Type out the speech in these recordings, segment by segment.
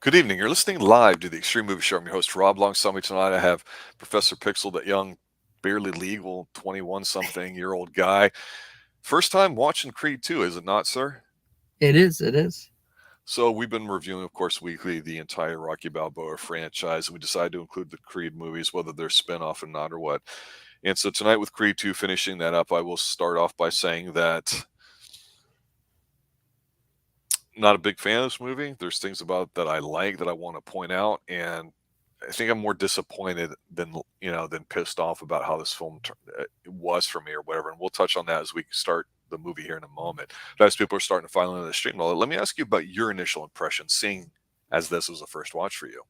Good evening. You're listening live to the Extreme Movie Show. I'm your host, Rob. Alongside me tonight, I have Professor Pixel, that young, barely legal, 21 something year old guy. First time watching Creed 2, is it not, sir? It is. It is. So, we've been reviewing, of course, weekly the entire Rocky Balboa franchise. We decided to include the Creed movies, whether they're spin off or not or what. And so, tonight with Creed 2 finishing that up, I will start off by saying that not a big fan of this movie. There's things about it that I like that I want to point out, and I think I'm more disappointed than pissed off about how this film was for me or whatever. And we'll touch on that as we start the movie here in a moment. But as people are starting to file into the stream, let me ask you about your initial impression, seeing as this was a first watch for you.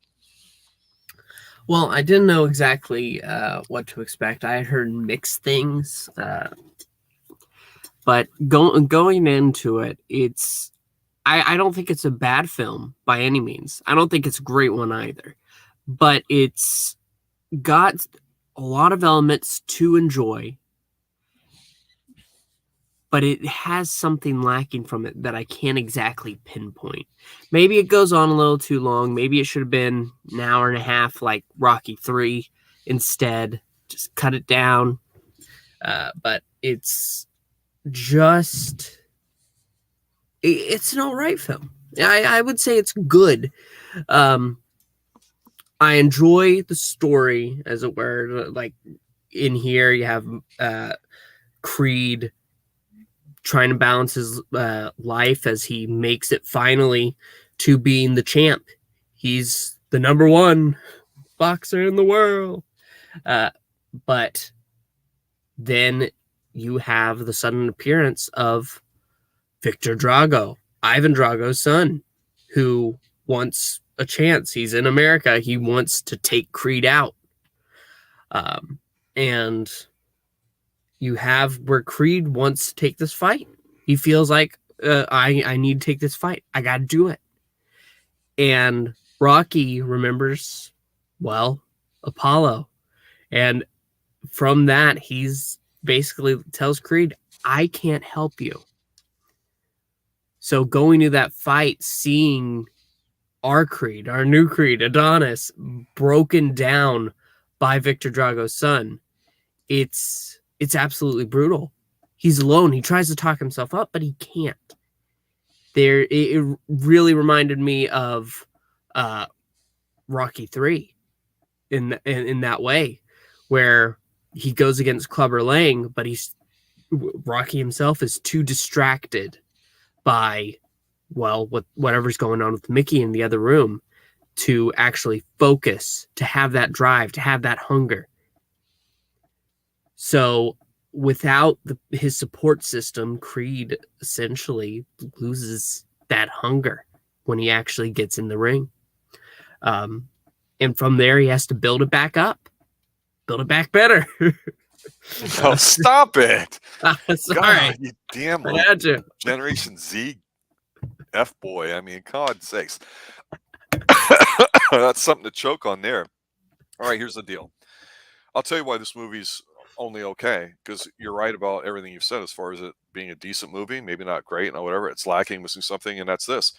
Well, I didn't know exactly what to expect. I had heard mixed things, but going into it, I don't think it's a bad film by any means. I don't think it's a great one either, but it's got a lot of elements to enjoy, but it has something lacking from it that I can't exactly pinpoint. Maybe it goes on a little too long. Maybe it should have been an hour and a half like Rocky 3 instead. Just cut it down. But just, it's an all right film. I would say it's good. Um, I enjoy the story, as it were. Like in here, you have Creed trying to balance his life as he makes it finally to being the champ. He's the number one boxer in the world. But then you have the sudden appearance of Victor Drago, Ivan Drago's son, who wants a chance. He's in America. He wants to take Creed out. And you have where Creed wants to take this fight. He feels like I need to take this fight. I got to do it. And Rocky remembers, well, Apollo. And from that, he's basically tells Creed, I can't help you. So going to that fight, seeing our Creed, our new Creed, Adonis, broken down by Victor Drago's son, it's absolutely brutal. He's alone. He tries to talk himself up, but he can't. It really reminded me of Rocky 3 in that way, where he goes against Clubber Lang, but Rocky himself is too distracted by whatever's going on with Mickey in the other room to actually focus, to have that drive, to have that hunger. So without his support system, Creed essentially loses that hunger when he actually gets in the ring. And from there, he has to build it back up, build it back better. Oh, stop it! Sorry, God, you damn I had to. Generation Z F boy. I mean, God's sakes. That's something to choke on there. All right, here's the deal. I'll tell you why this movie's only okay, because you're right about everything you've said as far as it being a decent movie, maybe not great, and whatever. It's lacking, missing something, and that's this.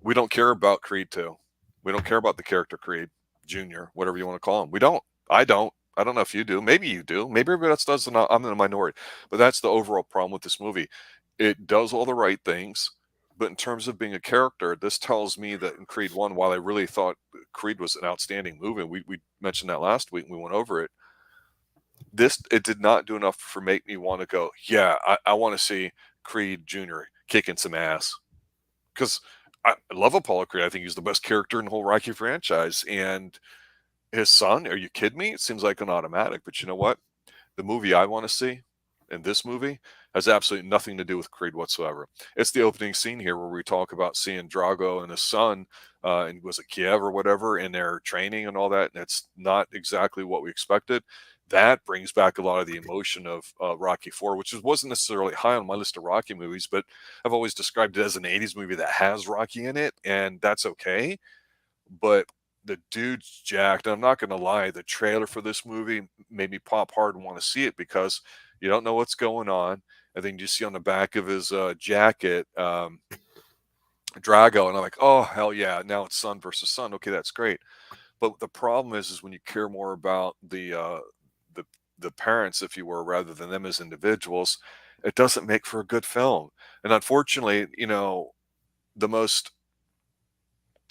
We don't care about Creed 2. We don't care about the character Creed Jr., whatever you want to call him. We don't. I don't. I don't know if you do. Maybe you do. Maybe everybody else does, and I'm in the minority. But that's the overall problem with this movie. It does all the right things, but in terms of being a character, this tells me that in Creed 1, while I really thought Creed was an outstanding movie, we mentioned that last week and we went over it, it did not do enough for make me want to go, yeah, I want to see Creed Jr. kicking some ass. Because I love Apollo Creed. I think he's the best character in the whole Rocky franchise. And his son, are you kidding me? It seems like an automatic. But you know what? The movie I want to see in this movie has absolutely nothing to do with Creed whatsoever. It's the opening scene here where we talk about seeing Drago and his son, and was it Kiev or whatever, in their training and all that. And it's not exactly what we expected. That brings back a lot of the emotion of Rocky 4, which wasn't necessarily high on my list of Rocky movies, but I've always described it as an 80s movie that has Rocky in it, and that's okay. But the dude's jacked. I'm not going to lie, the trailer for this movie made me pop hard and want to see it because you don't know what's going on. I think you see on the back of his jacket, Drago, and I'm like, oh hell yeah, now it's son versus son. Okay, that's great. But the problem is when you care more about the the parents, if you were, rather than them as individuals, it doesn't make for a good film. And unfortunately, the most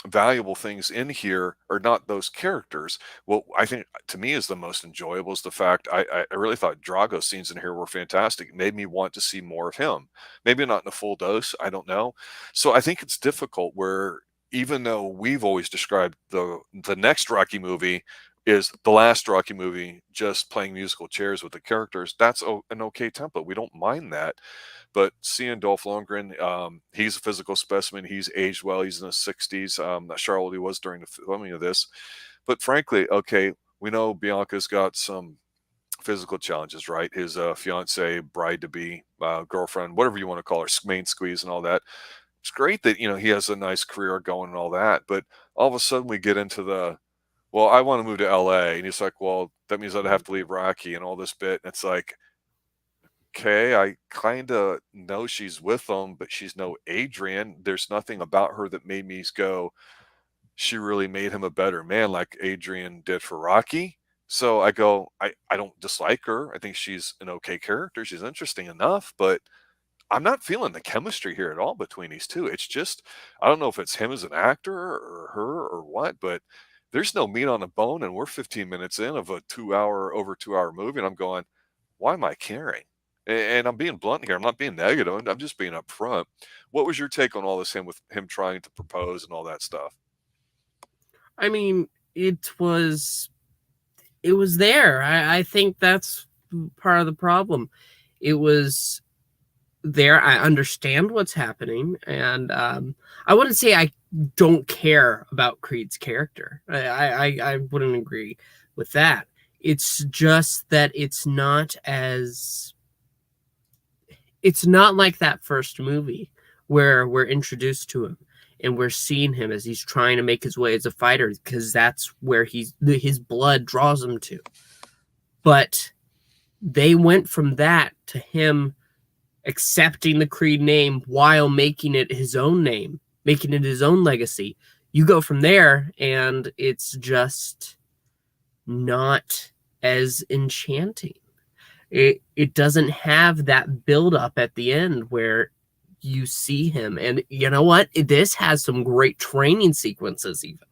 valuable things in here are not those characters. What I think to me is the most enjoyable is the fact I really thought Drago scenes in here were fantastic. It made me want to see more of him. Maybe not in a full dose, I don't know. So I think it's difficult where even though we've always described the next Rocky movie is the last Rocky movie just playing musical chairs with the characters, that's an okay template. We don't mind that. But seeing Dolph Lundgren, he's a physical specimen. He's aged well. He's in his 60s. Not sure how old he was during the filming of this. But frankly, okay, we know Bianca's got some physical challenges, right? His fiance, bride to be, girlfriend, whatever you want to call her, main squeeze and all that. It's great that, he has a nice career going and all that. But all of a sudden we get into well, I want to move to LA. And he's like, well, that means I'd have to leave Rocky and all this bit. And it's like, okay, I kind of know she's with him, but she's no Adrian. There's nothing about her that made me go, she really made him a better man like Adrian did for Rocky. So I go, I don't dislike her. I think she's an okay character. She's interesting enough, but I'm not feeling the chemistry here at all between these two. It's just, I don't know if it's him as an actor or her or what, but there's no meat on the bone. And we're 15 minutes in of a over 2 hour movie. And I'm going, why am I caring? And I'm being blunt here. I'm not being negative. I'm just being upfront. What was your take on all this? Him with him trying to propose and all that stuff. I mean, it was there. I think that's part of the problem. It was there. I understand what's happening, and I wouldn't say I don't care about Creed's character. I wouldn't agree with that. It's just that it's not like that first movie where we're introduced to him and we're seeing him as he's trying to make his way as a fighter, because that's where his blood draws him to. But they went from that to him accepting the Creed name while making it his own name, making it his own legacy. You go from there, and it's just not as enchanting. It doesn't have that build up at the end where you see him. And you know what? This has some great training sequences, even.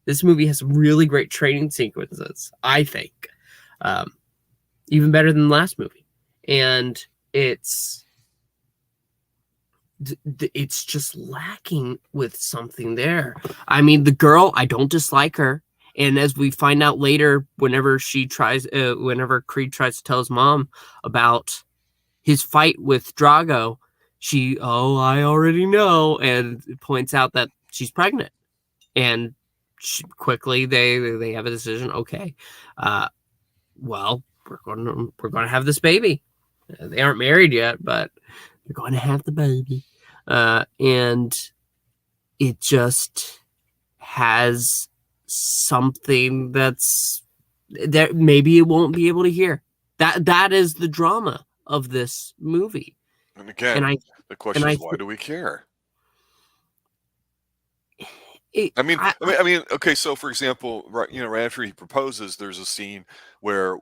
This movie has some really great training sequences, I think. Even better than the last movie. And it's just lacking with something there. I mean, the girl, I don't dislike her. And as we find out later, whenever Creed tries to tell his mom about his fight with Drago, I already know, and points out that she's pregnant. And quickly they have a decision. Okay, well, we're going to have this baby. They aren't married yet, but they're going to have the baby. And it just has something that maybe it won't be able to hear. That is the drama of this movie. And again, the question is, why do we care? I mean, okay. So, for example, right after he proposes, there's a scene where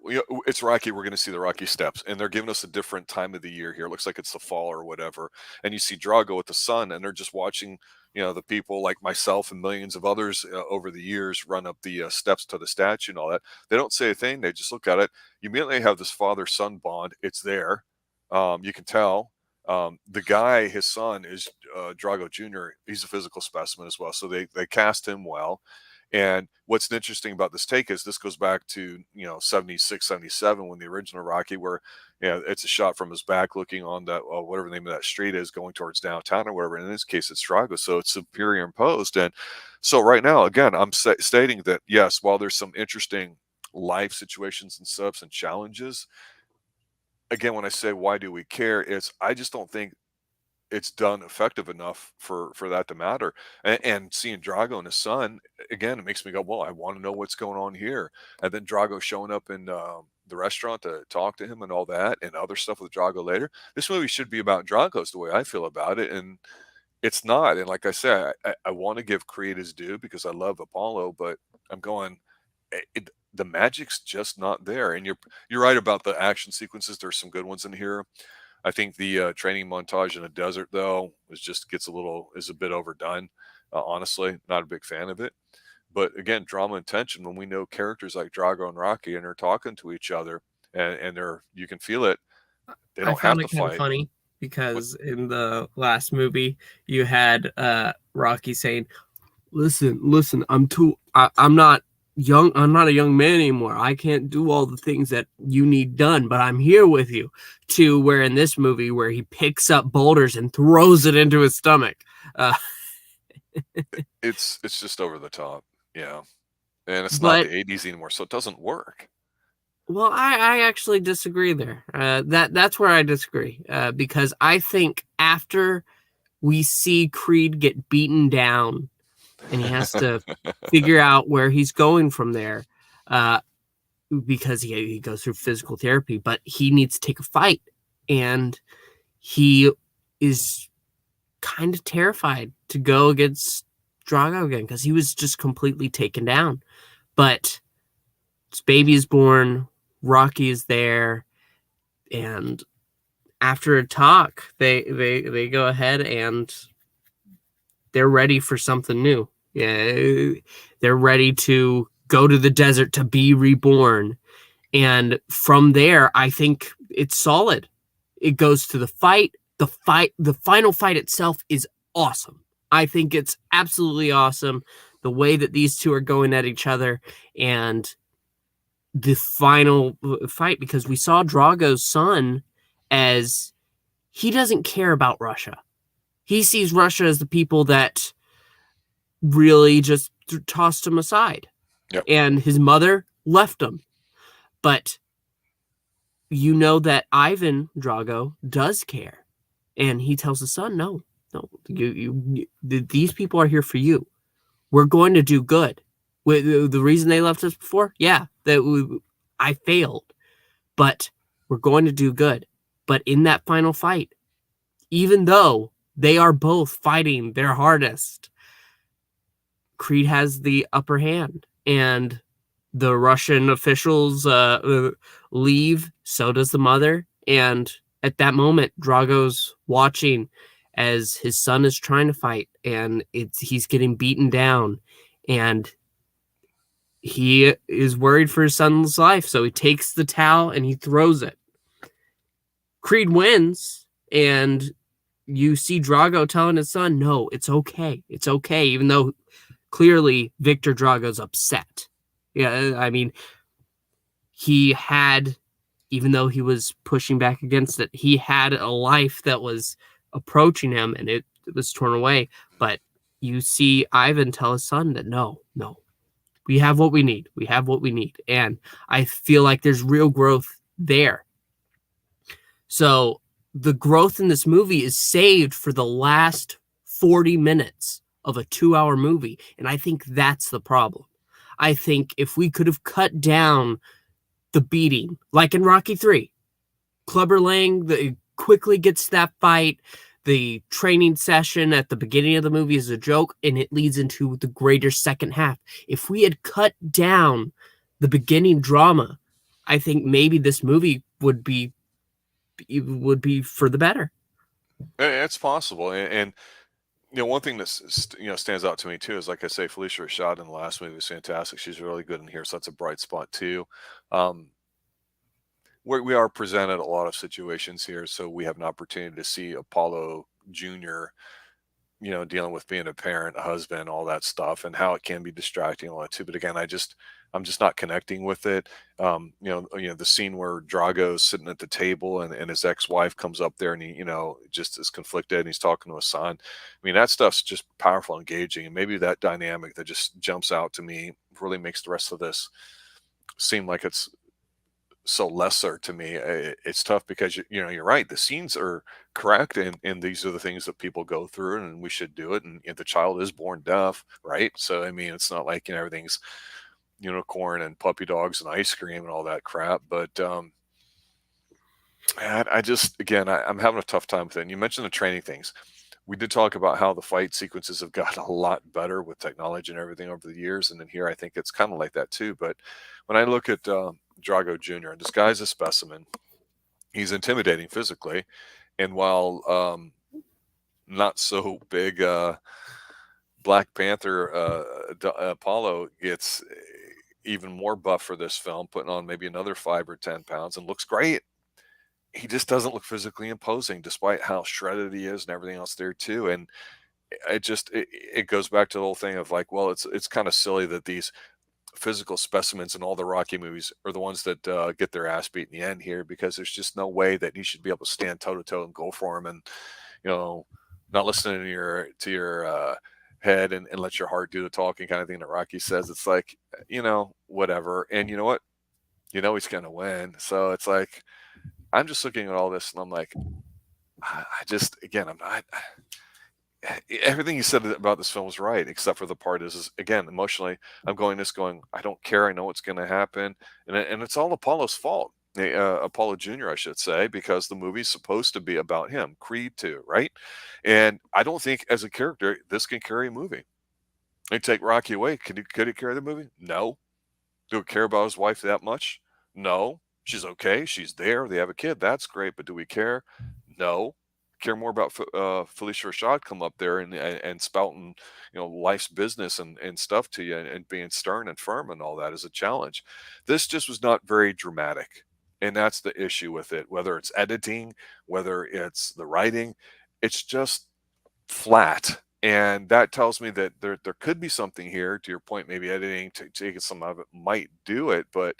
it's Rocky. We're going to see the Rocky Steps, and they're giving us a different time of the year here. It looks like it's the fall or whatever. And you see Drago with the son, and they're just watching, the people like myself and millions of others over the years run up the steps to the statue and all that. They don't say a thing. They just look at it. You immediately have this father-son bond. It's there. You can tell. The guy, his son, is Drago Jr. He's a physical specimen as well. So they cast him well. And what's interesting about this take is this goes back to, 76, 77, when the original Rocky, where, it's a shot from his back looking on that, whatever the name of that street is, going towards downtown or whatever. And in this case, it's Drago. So it's superior imposed. And so right now, again, I'm stating that, yes, while there's some interesting life situations and stuff and challenges, again, when I say why do we care, I just don't think it's done effective enough for that to matter. And seeing Drago and his son, again, it makes me go, well, I want to know what's going on here. And then Drago showing up in the restaurant to talk to him and all that, and other stuff with Drago later. This movie should be about Drago's, the way I feel about it. And It's not, and like I said, I wanna give Creed his due because I love Apollo, but I'm going, the magic's just not there, and you're right about the action sequences, there's some good ones in here. I think the, training montage in the desert, though, is a bit overdone, honestly, not a big fan of it. But again, drama and tension when we know characters like Drago and Rocky and they're talking to each other and they're you can feel it. They I don't have found to it kind of fight. funny But because in the last movie you had Rocky saying, listen, I'm not young, I'm not a young man anymore. I can't do all the things that you need done, but I'm here with you. To where in this movie where he picks up boulders and throws it into his stomach. Uh, it's just over the top. Yeah. And it's not but the 80s anymore, so it doesn't work. well, I actually disagree there. That's where I disagree because I think after we see Creed get beaten down and he has to figure out where he's going from there uh, because he goes through physical therapy, but he needs to take a fight. And he is kind of terrified to go against Drago again because he was just completely taken down. But his baby is born, Rocky is there, and after a talk, they go ahead and they're ready for something new. Yeah, they're ready to go to the desert to be reborn. And from there, I think it's solid. It goes to the fight. The final fight itself is awesome. I think it's absolutely awesome. The way that these two are going at each other and the final fight, because we saw Drago's son as he doesn't care about Russia. He sees Russia as the people that really just tossed him aside. Yep. And his mother left him. But you know that Ivan Drago does care. And he tells his son, no, these people are here for you. We're going to do good. The reason they left us before, yeah, I failed, but we're going to do good. But in that final fight, even though they are both fighting their hardest, Creed has the upper hand, and the Russian officials leave. So does the mother. And at that moment, Drago's watching as his son is trying to fight, and he's getting beaten down, and he is worried for his son's life. So he takes the towel and he throws it. Creed wins, and you see Drago telling his son, no, it's okay. It's okay. Even though clearly Victor Drago's upset. Yeah, I mean, he had, even though he was pushing back against it, he had a life that was approaching him and it was torn away. But you see Ivan tell his son that no, we have what we need. We have what we need. And I feel like there's real growth there. So the growth in this movie is saved for the last 40 minutes of a 2-hour movie. And I think that's the problem. I think if we could have cut down the beating, like in Rocky 3, Clubber Lang quickly gets that fight. The training session at the beginning of the movie is a joke, and it leads into the greater second half. If we had cut down the beginning drama, I think maybe this movie would be for the better. It's possible. And one thing that stands out to me too is, like I say, Felicia Rashad in the last movie was fantastic. She's really good in here, so that's a bright spot too. Um, we are presented a lot of situations here, so we have an opportunity to see Apollo Jr., dealing with being a parent, a husband, all that stuff, and how it can be distracting, all that too. But again, I'm just not connecting with it. The scene where Drago's sitting at the table and his ex-wife comes up there and he, just is conflicted and he's talking to his son. I mean, that stuff's just powerful, and engaging, and maybe that dynamic that just jumps out to me really makes the rest of this seem like it's so lesser to me. It's tough because you're right. The scenes are correct, and these are the things that people go through, and we should do it. And the child is born deaf, right? So I mean, it's not like everything's unicorn and puppy dogs and ice cream and all that crap. But I just, again, I'm having a tough time with it. And you mentioned the training things. we did talk about how the fight sequences have gotten a lot better with technology and everything over the years, and then here I think it's kind of like that too. But when I look at Drago Jr., and this guy's a specimen, he's intimidating physically, and while not so big, Black Panther Apollo gets even more buff for this film, putting on maybe another 5 or 10 pounds and looks great. He just doesn't look physically imposing, despite how shredded he is and everything else there too. And it goes back to the whole thing of like, well, it's kind of silly that these physical specimens in all the Rocky movies are the ones that get their ass beat in the end here, because there's just no way that he should be able to stand toe to toe and go for him, and not listening to your head and let your heart do the talking kind of thing that Rocky says. It's like, whatever. And you know what? He's gonna win. So it's like, I'm just looking at all this and I'm like, I just, again, I'm not. Everything you said about this film was right, except for the part is again, emotionally, I'm going, I don't care. I know what's going to happen. And it's all Apollo's fault. Apollo Jr., I should say, because the movie's supposed to be about him. Creed 2, right? And I don't think as a character, this can carry a movie. They take Rocky away. Could it carry the movie? No. Do we care about his wife that much? No. She's okay. She's there. They have a kid. That's great. But do we care? No. Care more about Felicia Rashad come up there and spouting, life's business and stuff to you, and being stern and firm and all that is a challenge. This just was not very dramatic. And that's the issue with it, whether it's editing, whether it's the writing, it's just flat. And that tells me that there could be something here. To your point, maybe editing, taking some of it might do it, but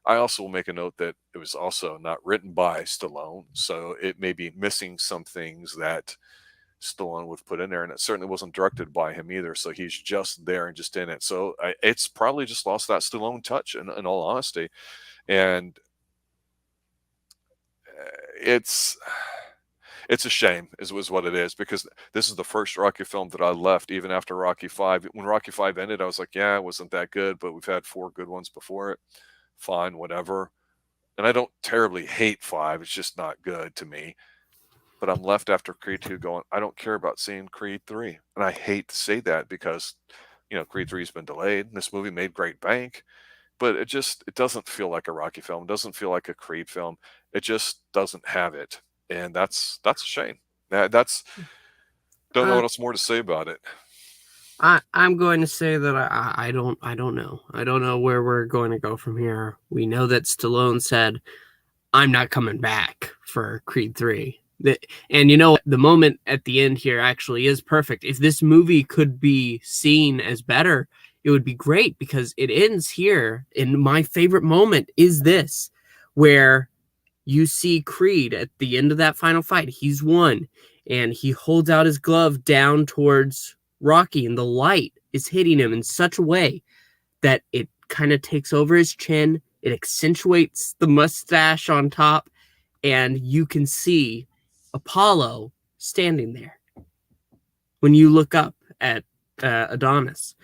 I also will make a note that it was also not written by Stallone, so it may be missing some things that Stallone would put in there, and it certainly wasn't directed by him either. So he's just there and just in it. So it's probably just lost that Stallone touch, in all honesty, and it's a shame, is what it is, because this is the first Rocky film that I left even after Rocky 5. When Rocky 5 ended, I was like, yeah, it wasn't that good, but we've had 4 good ones before it. Fine, whatever. And I don't terribly hate 5. It's just not good to me. But I'm left after Creed 2 going, I don't care about seeing Creed 3. And I hate to say that because, Creed 3 has been delayed. This movie made great bank. But it doesn't feel like a Rocky film. It doesn't feel like a Creed film. It just doesn't have it. And that's a shame. Don't know what else more to say about it. I'm going to say that I don't know. I don't know where we're going to go from here. We know that Stallone said, I'm not coming back for Creed 3. And the moment at the end here actually is perfect. If this movie could be seen as better, it would be great, because it ends here. And my favorite moment is this, where you see Creed at the end of that final fight. He's won, and he holds out his glove down towards Rocky, and the light is hitting him in such a way that it kind of takes over his chin. It accentuates the mustache on top, and you can see Apollo standing there when you look up at Adonis.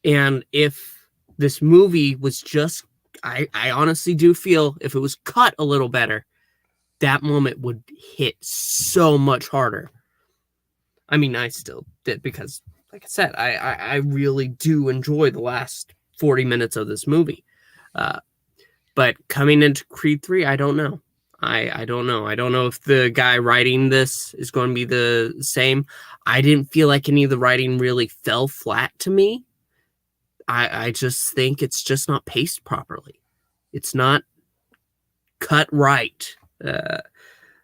And if this movie was just, I honestly do feel if it was cut a little better, that moment would hit so much harder. I mean, I still did, because, like I said, I really do enjoy the last 40 minutes of this movie. But coming into Creed 3, I don't know. I don't know. I don't know if the guy writing this is going to be the same. I didn't feel like any of the writing really fell flat to me. I just think it's just not paced properly. It's not cut right.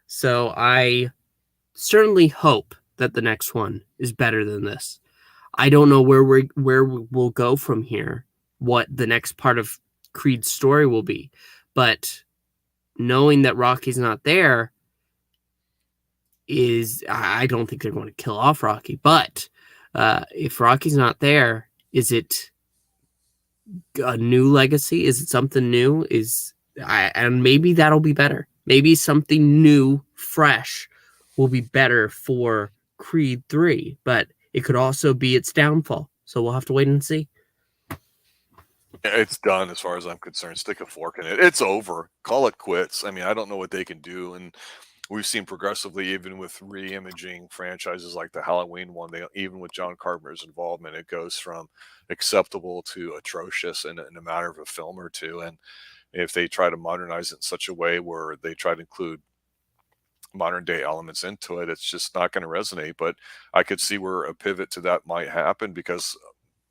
So I certainly hope that the next one is better than this. I don't know where we'll go from here, what the next part of Creed's story will be, but knowing that Rocky's not there I don't think they're going to kill off Rocky. But if Rocky's not there, is it a new legacy? Is it something new? And maybe that'll be better. Maybe something new, fresh, will be better for Creed 3, but it could also be its downfall. So we'll have to wait and see. It's done as far as I'm concerned. Stick a fork in it. It's over. Call it quits. I mean, I don't know what they can do. And we've seen progressively, even with re-imaging franchises like the Halloween one, even with John Carpenter's involvement, it goes from acceptable to atrocious in a matter of a film or two. And if they try to modernize it in such a way where they try to include modern day elements into it, it's just not going to resonate. But I could see where a pivot to that might happen because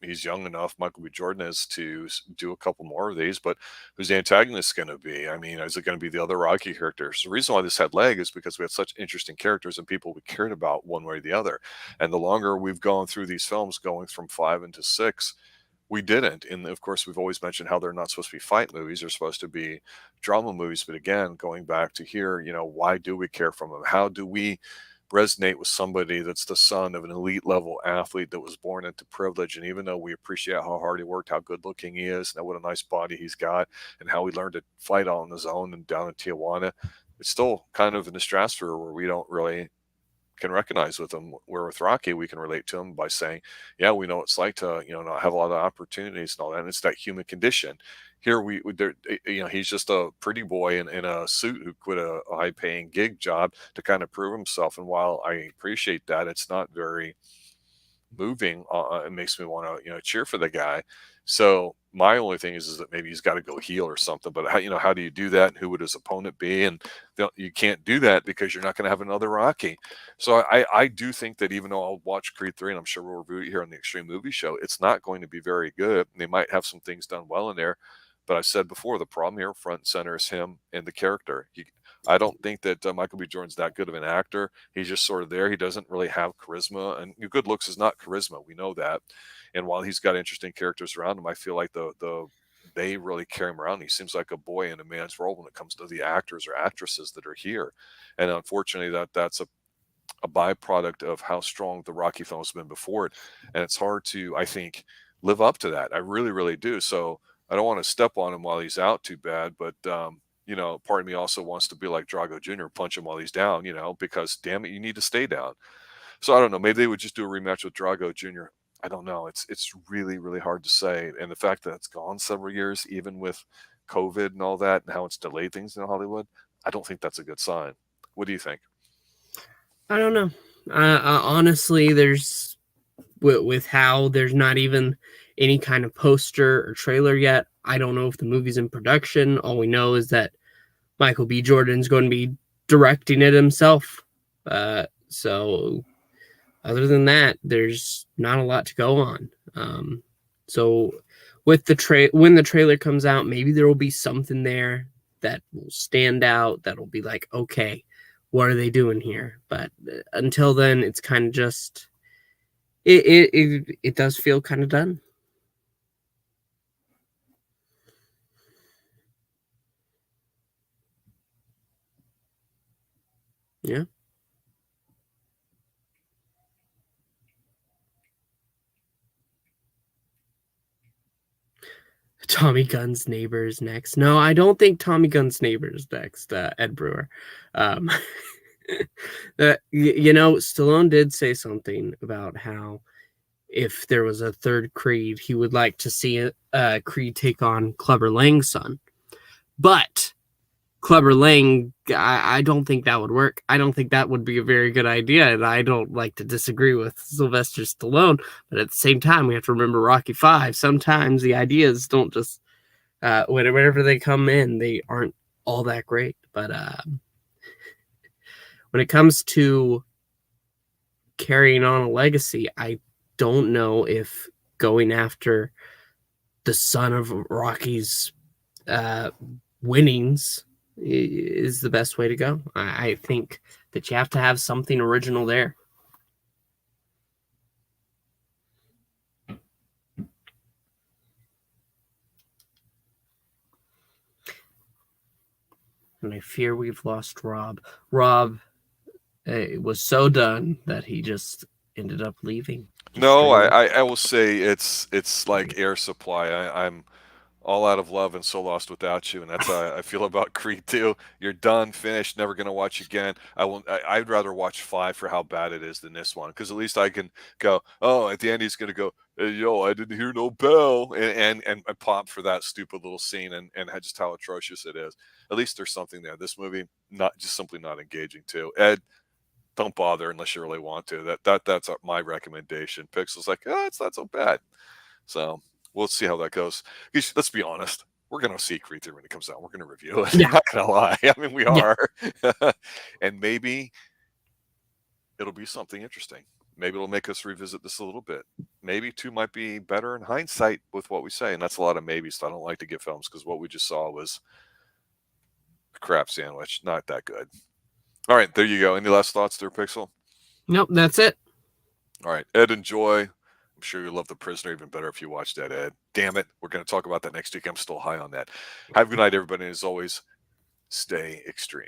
he's young enough, Michael B. Jordan is, to do a couple more of these. But who's the antagonist going to be? I mean, is it going to be the other Rocky characters? The reason why this had leg is because we had such interesting characters and people we cared about one way or the other. And the longer we've gone through these films, going from 5 into 6, we didn't. And of course, we've always mentioned how they're not supposed to be fight movies; they're supposed to be drama movies. But again, going back to here, why do we care for them? How do we resonate with somebody that's the son of an elite level athlete that was born into privilege? And even though we appreciate how hard he worked, how good looking he is, and what a nice body he's got, and how he learned to fight on his own and down in Tijuana, it's still kind of in the stratosphere where we don't really can recognize with him. Where with Rocky, we can relate to him by saying, yeah, we know what it's like to, not have a lot of opportunities and all that. And it's that human condition. Here he's just a pretty boy in a suit who quit a high paying gig job to kind of prove himself. And while I appreciate that, it's not very moving. It makes me want to, cheer for the guy. So my only thing is that maybe he's got to go heel or something. But how do you do that? And who would his opponent be? And you can't do that because you're not going to have another Rocky. So I do think that even though I'll watch Creed 3, and I'm sure we'll review it here on the Xtreme Movie Show, it's not going to be very good. They might have some things done well in there. But I said before, the problem here front and center is him and the character. I don't think that Michael B. Jordan's that good of an actor. He's just sort of there. He doesn't really have charisma, and good looks is not charisma. We know that. And while he's got interesting characters around him, I feel like they really carry him around. He seems like a boy in a man's role when it comes to the actors or actresses that are here. And unfortunately, that's a byproduct of how strong the Rocky films have been before it. And it's hard to, I think, live up to that. I really, really do. So I don't want to step on him while he's out too bad, but part of me also wants to be like Drago Jr., punch him while he's down, because damn it, you need to stay down. So I don't know. Maybe they would just do a rematch with Drago Jr. I don't know. It's really, really hard to say. And the fact that it's gone several years, even with COVID and all that, and how it's delayed things in Hollywood, I don't think that's a good sign. What do you think? I don't know. Honestly, there's with how there's not even any kind of poster or trailer yet. I don't know if the movie's in production. All we know is that Michael B. Jordan's going to be directing it himself. So other than that, there's not a lot to go on. So with when the trailer comes out, maybe there will be something there that will stand out. That'll be like, okay, what are they doing here? But until then, it's kind of just it does feel kind of done. Yeah. Tommy Gunn's neighbor is next. No, I don't think Tommy Gunn's neighbor is next, Ed Brewer. Stallone did say something about how if there was a third Creed, he would like to see Creed take on Clubber Lang's son. But Clubber Lang, I don't think that would work. I don't think that would be a very good idea, and I don't like to disagree with Sylvester Stallone, but at the same time, we have to remember Rocky V. Sometimes the ideas don't just, whenever they come in, they aren't all that great. But when it comes to carrying on a legacy, I don't know if going after the son of Rocky's winnings is the best way to go. I think that you have to have something original there. And I fear we've lost Rob. Rob was so done that he just ended up leaving. No, I will say it's like air supply. I'm all out of love and so lost without you, and that's how I feel about Creed 2. You're done, finished, never gonna watch again. I'd rather watch 5 for how bad it is than this one, because at least I can go, oh, at the end he's gonna go, hey, yo, I didn't hear no bell, and I pop for that stupid little scene, and just how atrocious it is. At least there's something there. This movie, not just simply not engaging too. Ed, don't bother unless you really want to. That's my recommendation. Pixel's like, oh, it's not so bad. So we'll see how that goes. Let's be honest. We're gonna see Creed 3 when it comes out. We're gonna review it. Yeah. I'm not gonna lie. I mean, we Yeah. are. And maybe it'll be something interesting. Maybe it'll make us revisit this a little bit. Maybe 2 might be better in hindsight with what we say, and that's a lot of maybes. So I don't like to give films because what we just saw was a crap sandwich. Not that good. All right, there you go. Any last thoughts there, Pixel? Nope, that's it. All right, Ed, enjoy. I'm sure you'll love The Prisoner even better if you watch that, Ed. Damn it. We're going to talk about that next week. I'm still high on that. Have a good night, everybody. And as always, stay extreme.